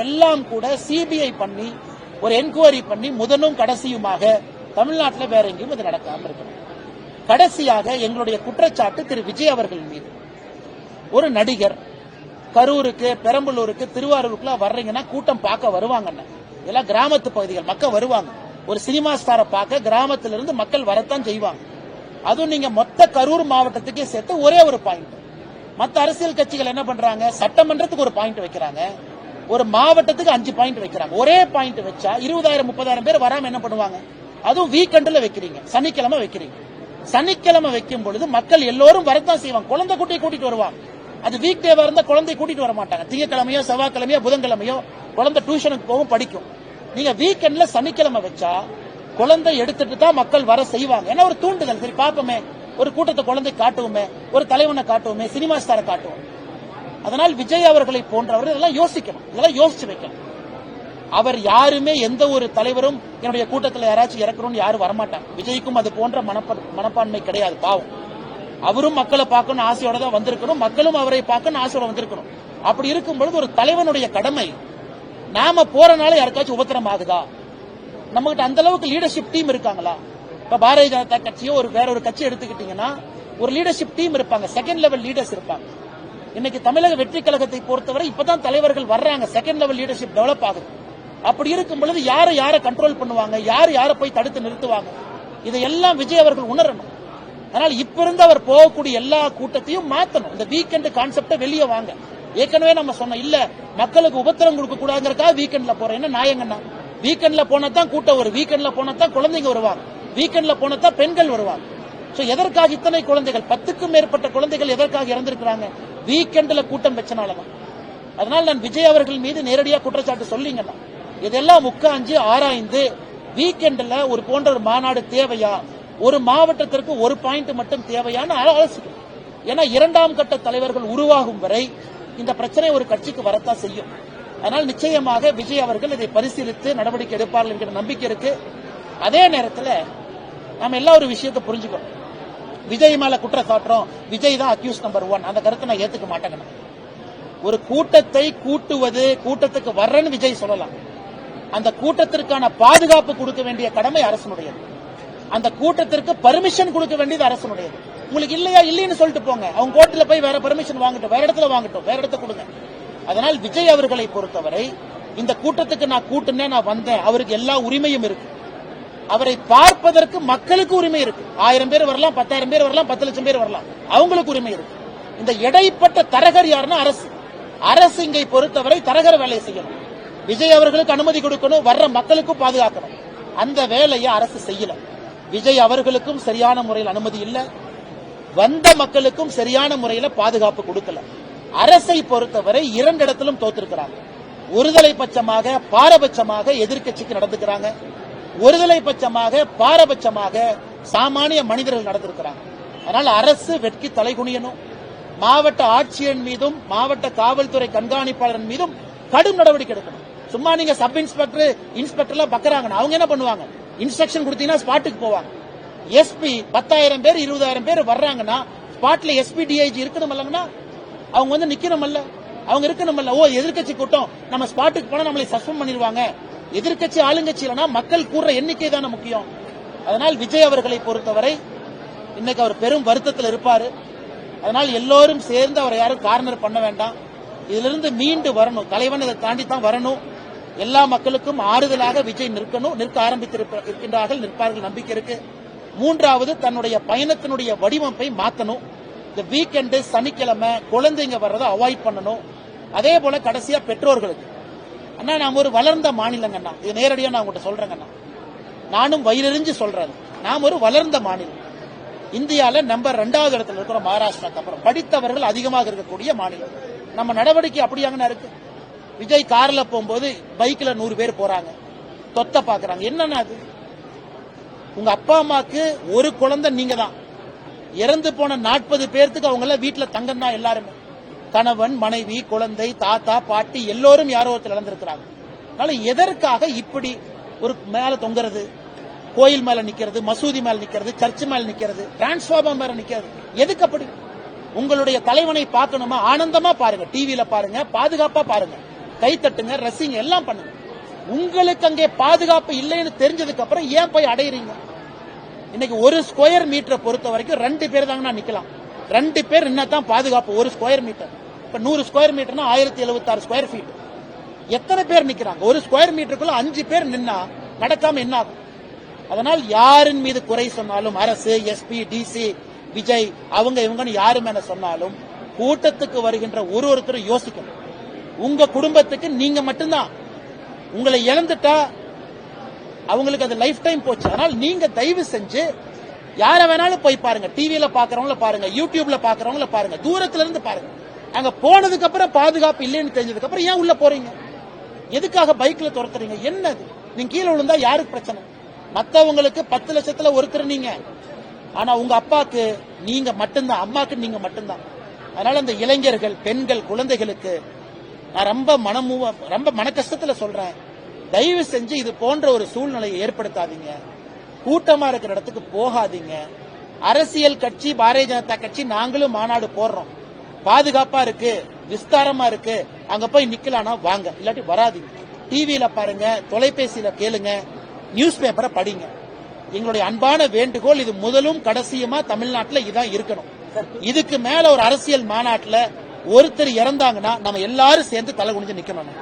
இதையெல்லாம் கூட சிபிஐ பண்ணி ஒரு என்கொயரி பண்ணி முதலும் கடைசியுமாக தமிழ்நாட்டில் வேற எங்கேயும் இது நடக்காம இருக்கணும். கடைசியாக எங்களுடைய குற்றச்சாட்டு திரு விஜய் அவர்கள் மீது. ஒரு நடிகர் கரூருக்கு, பெரம்பலூருக்கு, திருவாரூருக்குலாம் வர்றீங்கன்னா கூட்டம் பார்க்க வருவாங்க. எல்லாம் கிராமத்து பகுதிகள் மக்கள் வருவாங்க. ஒரு சினிமா ஸ்டாரை பார்க்க கிராமத்திலிருந்து மக்கள் வரத்தான் செய்வாங்க. அதுவும் நீங்க மொத்த கரூர் மாவட்டத்துக்கே சேர்த்து ஒரே ஒரு பாயிண்ட். மற்ற அரசியல் கட்சிகள் என்ன பண்றாங்க, சட்டமன்றத்துக்கு ஒரு பாயிண்ட் வைக்கிறாங்க, ஒரு மாவட்டத்துக்கு 5 பாயிண்ட் வைக்கிறாங்க. ஒரே பாயிண்ட் வச்சா 20,000-30,000 பேர் வராம என்ன பண்ணுவாங்க? அதுவும் வீக்கெண்ட்ல வைக்கிறீங்க, சனிக்கிழமை வைக்கிறீங்க. சனிக்கிழமை வைக்கும் பொழுது மக்கள் எல்லோரும் வரத்தான் செய்வாங்க. குழந்தை குட்டியை கூட்டிட்டு வருவாங்க. அது வீக் டேவா இருந்தா குழந்தை கூட்டிட்டு வர மாட்டாங்க. திங்கக்கிழமையோ செவ்வாய்க்கிழமையோ புதன்கிழமையோ குழந்தை டியூஷனுக்கு போகும், படிக்கும். நீங்க வீக்கெண்ட்ல சனிக்கிழமை வச்சா குழந்தை எடுத்துட்டு தான் மக்கள் வர செய்வாங்க. ஏன்னா ஒரு தூண்டுதல். சரி பாப்போமே, ஒரு கூட்டத்தை குழந்தை காட்டுவோமே, ஒரு தலைவனை காட்டுவோமே, சினிமா ஸ்டாரை காட்டுவோம். அதனால் விஜய் அவர்களை போன்றவர்கள் இதெல்லாம் யோசிக்கணும், இதெல்லாம் யோசிச்சு வைக்கணும். அவர் யாருமே, எந்த ஒரு தலைவரும் என்னுடைய கூட்டத்தில் யாராச்சும் இறக்கணும்னு யாரும் வரமாட்டாங்க. விஜய்க்கும் அது போன்ற மனப்பான்மை கிடையாது. பாவம், அவரும் மக்களை பார்க்கணும் ஆசையோட தான் வந்திருக்கணும், மக்களும் அவரை பார்க்கணும் ஆசையோட வந்திருக்கணும். அப்படி இருக்கும் பொழுது ஒரு தலைவனுடைய கடமை, நாம போறனால யாருக்காச்சும் உபத்திரம் ஆகுதா? நம்ம கிட்ட அந்த அளவுக்கு லீடர்ஷிப் டீம் இருக்காங்களா? இப்ப பாரதிய ஜனதா கட்சியோ வேற ஒரு கட்சி எடுத்துக்கிட்டீங்கன்னா ஒரு லீடர்ஷிப் டீம் இருப்பாங்க, செகண்ட் லெவல் லீடர்ஸ் இருப்பாங்க. இன்னைக்கு தமிழக வெற்றி கழகத்தை பொறுத்தவரை இப்பதான் தலைவர்கள் வர்றாங்க, செகண்ட் லெவல் லீடர்ஷிப் டெவலப் ஆகுது. அப்படி இருக்கும் பொழுது யாரை கண்ட்ரோல் பண்ணுவாங்க, யாரை போய் தடுத்து நிறுத்துவாங்க, இதையெல்லாம் விஜய் அவர்கள் உணரணும். அதனால இப்ப இருந்து அவர் போகக்கூடிய எல்லா கூட்டத்தையும் மாத்தணும். இந்த வீக்கெண்ட் கான்செப்ட வெளியே வாங்க. ஏற்கனவே நம்ம சொன்னோம், இல்ல மக்களுக்கு உபத்திரம் கொடுக்க கூடாதுங்கிறதுக்காக வீக்கெண்ட்ல போறோம். என்ன நாயங்கன்னா, வீக்கெண்ட்ல போனதான் கூட்டம் வரும், வீக்கெண்ட்ல போனதான் குழந்தைங்க வருவாங்க, வீக்கெண்ட்ல போனதான் பெண்கள் வருவாங்க. எதற்காக இத்தனை குழந்தைகள், 10க்கும் மேற்பட்ட குழந்தைகள் எதற்காக இறந்திருக்கிறாங்க? வீக்கெண்ட்ல கூட்டம் வச்சனாலதான். அதனால நான் விஜய் அவர்கள் மீது நேரடியாக குற்றச்சாட்டு சொல்லிங்கன்னா, இதெல்லாம் உட்கார்ந்து ஆராய்ந்து வீக்கெண்ட்ல ஒரு போன்ற ஒரு மாநாடு தேவையா, ஒரு மாவட்டத்திற்கு ஒரு பாயிண்ட் மட்டும் தேவையான ஆலோசிக்கணும். ஏன்னா 2ஆம் கட்ட தலைவர்கள் உருவாகும் வரை இந்த பிரச்சனை ஒரு கட்சிக்கு வரத்தான் செய்யும். அதனால் நிச்சயமாக விஜய் அவர்கள் இதை பரிசீலித்து நடவடிக்கை எடுப்பார்கள் என்கிற நம்பிக்கை இருக்கு. அதே நேரத்தில் நாம எல்லா ஒரு விஷயத்தை புரிஞ்சுக்கணும். விஜய் மேல குற்றம் சாட்டுறோம், விஜய் தான் அக்யூஸ் நம்பர் 1, அந்த கருத்தை நான் ஏத்துக்க மாட்டேங்க. ஒரு கூட்டத்தை கூட்டுவது, கூட்டத்துக்கு வர்றேன்னு விஜய் சொல்லலாம். அந்த கூட்டத்திற்கான பாதுகாப்பு கொடுக்க வேண்டிய கடமை அரசனுடையது. அந்த கூட்டத்திற்கு பர்மிஷன் கொடுக்க வேண்டியது அரசனுடையது. உங்களுக்கு இல்லையா, இல்லைன்னு சொல்லிட்டு போங்க, அவங்க கோர்ட்ல போய் வேற பர்மிஷன் வாங்கட்டும், வேற இடத்துல வாங்கட்டும், வேற இடத்த கொடுங்க. அதனால் விஜய் அவர்களை பொறுத்தவரை இந்த கூட்டத்துக்கு நான் கூட்டுனேன், நான் வந்தேன், அவருக்கு எல்லா உரிமையும் இருக்கு. அவரை பார்ப்பதற்கு மக்களுக்கு உரிமை இருக்கு. 1000 பேர் வரலாம், 10,000 பேர் வரலாம், 10 லட்சம் பேர் வரலாம், அவங்களுக்கு உரிமை இருக்கு. இந்த இடைப்பட்ட தரகர் யாருன்னா அரசு. அரசு இங்கை பொறுத்தவரை தரகர வேலையை செய்யணும். விஜய் அவர்களுக்கு அனுமதி கொடுக்கணும், வர்ற மக்களுக்கும் பாதுகாக்கணும். அந்த வேலையை அரசு செய்யல. விஜய் அவர்களுக்கும் சரியான முறையில் அனுமதி இல்ல, வந்த மக்களுக்கும் சரியான முறையில் பாதுகாப்பு கொடுக்கல. அரசை பொறுத்தவரை 2 இடத்திலும் தோத்திருக்கிறாங்க. ஒருதலை பட்சமாக பாரபட்சமாக எதிர்க்கட்சிக்கு நடந்துக்கிறாங்க, ஒருதலை பட்சமாக பாரபட்சமாக சாமானிய மனிதர்கள் நடந்திருக்கிறாங்க. அதனால அரசு வெட்கி தலைகுனியணும். மாவட்ட ஆட்சியர் மீதும் மாவட்ட காவல்துறை கண்காணிப்பாளர் மீதும் கடும் நடவடிக்கை எடுக்கணும். சும்மா நீங்க சப் இன்ஸ்பெக்டர் இன்ஸ்பெக்டர்லாம் பக்கறாங்க, அவங்க என்ன பண்ணுவாங்க? இன்ஸ்ட்ரக்ஷன் கொடுத்தீங்கன்னா ஸ்பாட்டுக்கு போவாங்க. எஸ்பி 10,000 பேர் 20,000 பேர் வர்றாங்கன்னா ஸ்பாட்ல எஸ்பி டிஐஜி இருக்கணும்லங்கன்னா அவங்க வந்து நிக்கணும்ல, அவங்க இருக்கணும்ல. ஓ, எதிர்கட்சி கூட்டம், நம்ம ஸ்பாட்டுக்கு போனா நம்மளை சஸ்பெண்ட் பண்ணிடுவாங்க. எதிர்கட்சி ஆளுங்கட்சி இல்லைன்னா மக்கள் கூடுற எண்ணிக்கை தானே முக்கியம். அதனால் விஜய் அவர்களை பொறுத்தவரை இன்னைக்கு அவர் பெரும் வருத்தத்தில் இருப்பாரு. அதனால் எல்லோரும் சேர்ந்து அவரை யாரும் கார்னர் பண்ண வேண்டாம். இதிலிருந்து மீண்டு வரணும். தலைவன் இதை தாண்டி தான் வரணும். எல்லா மக்களுக்கும் ஆறுதலாக விஜய் நிற்க ஆரம்பித்திருக்கின்றார்கள், நிற்பார்கள், நம்பிக்கை இருக்கு. 3வது, தன்னுடைய பயணத்தினுடைய வடிவமைப்பை மாற்றணும். இந்த வீக்கெண்டு சனிக்கிழமை குழந்தைங்க வர்றதை அவாய்ட் பண்ணணும். அதே போல கடைசியா பெற்றோர்களுக்கு, அண்ணா நாம் ஒரு வளர்ந்த மாநிலங்கண்ணா, இது நேரடியாக நான் உங்கள்கிட்ட சொல்றேங்கண்ணா, நானும் வயிறறிஞ்சு சொல்றேன், நாம் ஒரு வளர்ந்த மாநிலம். இந்தியாவில் நம்பர் 2வது இடத்துல இருக்கிற மகாராஷ்டிராக்கு அப்புறம் படித்தவர்கள் அதிகமாக இருக்கக்கூடிய மாநிலம். நம்ம நடவடிக்கை அப்படியாங்கண்ணா இருக்கு. விஜய் கார்ல போகும்போது பைக்ல 100 பேர் போறாங்க, தொத்த பாக்குறாங்க. என்னன்னா அது, உங்க அப்பா அம்மாக்கு ஒரு குழந்தை நீங்க தான், இறந்து போன 40 பேருக்கு அவங்க எல்லாம் வீட்டுல தங்கம் தான். எல்லாருமே கணவன் மனைவி குழந்தை தாத்தா பாட்டி எல்லோரும் யாரோ ஒருத்தர் இழந்திருக்கிறாங்க. அதனால எதற்காக இப்படி ஒரு மேல தொங்குறது, கோயில் மேல நிக்கிறது, மசூதி மேல நிக்கிறது, சர்ச் மேல நிக்கிறது, டிரான்ஸ்ஃபார்மர் மேல நிக்கிறது, எதுக்கு அப்படி? உங்களுடைய தலைவனை பார்க்கணுமா, ஆனந்தமா பாருங்க, டிவியில பாருங்க, பாதுகாப்பா பாருங்க. கை தட்டுங்க, ரசிங்க, எல்லாம் பண்ணுங்க. உங்களுக்கு அங்கே பாதுகாப்பு இல்லைன்னு தெரிஞ்சதுக்கு அப்புறம் ஏன் போய் அடையிறீங்க? இன்னைக்கு ஒரு ஸ்கொயர் மீட்டரை பொறுத்த வரைக்கும் 2 பேர் தாங்க நிக்கலாம். 2 பேர் என்னதான் பாதுகாப்பு ஒரு ஸ்கொயர் மீட்டர். இப்ப 100 ஸ்கொயர் மீட்டர்னா 1076 ஸ்கொயர் ஃபீட். எத்தனை பேர் நிக்கிறாங்க? ஒரு ஸ்கொயர் மீட்டருக்குள்ள 5 பேர் நின்னா நடக்காம என்ன ஆகும்? அதனால் யாரின் மீது குறை சொன்னாலும், அரசு, எஸ்பி, டிசி, விஜய், அவங்க இவங்கன்னு யாரு மேல சொன்னாலும் கூட்டத்துக்கு வருகின்ற ஒருத்தரும் யோசிக்கணும். உங்க குடும்பத்துக்கு நீங்க மட்டும்தான். உங்களை இழந்துட்டா அவங்களுக்கு அது லைஃப் டைம் போச்சு. அதனால் நீங்க தயவு செஞ்சு யார வேணாலும் போய் பாருங்க. டிவியில பாக்குறவங்கள பாருங்க, யூடியூப்ல பாக்குறவங்கள பாருங்க, தூரத்துல இருந்து பாருங்க. அங்க போனதுக்கு அப்புறம் பாதுகாப்பு இல்லைன்னு தெரிஞ்சதுக்கு அப்புறம் ஏன் உள்ள போறீங்க? எதுக்காக பைக்ல துரத்துறீங்க? என்னது? நீங்க கீழே விழுந்தா யாருக்கு பிரச்சனை? மத்தவங்களுக்கு 10 லட்சத்துல ஒருத்தர் நீங்க. ஆனா உங்க அப்பாக்கு நீங்க மட்டும்தான், அம்மாக்கு நீங்க மட்டும்தான். அதனால அந்த இளைஞர்கள், பெண்கள், குழந்தைகளுக்கு நான் ரொம்ப மன கஷ்டத்துல சொல்றேன். தயவு செஞ்சு இது போன்ற ஒரு சூழ்நிலையை ஏற்படுத்தாதீங்க. கூட்டமா இருக்கிற இடத்துக்கு போகாதீங்க. அரசியல் கட்சி, பாரதிய ஜனதா கட்சி நாங்களும் மாநாடு போடுறோம். பாதுகாப்பா இருக்கு, விஸ்தாரமா இருக்கு, அங்க போய் நிக்கலாம்னா வாங்க, இல்லாட்டி வராதீங்க. டிவியில பாருங்க, தொலைபேசியில கேளுங்க, நியூஸ் பேப்பரை படிங்க. எங்களுடைய அன்பான வேண்டுகோள், இது முதலும் கடைசியுமா தமிழ்நாட்டில் இதான் இருக்கணும். இதுக்கு மேல ஒரு அரசியல் மாநாட்டில் ஒருத்தர் இறந்தாங்கன்னா நம்ம எல்லாரும் சேர்ந்து தலை குனிஞ்சு நிக்கணும்.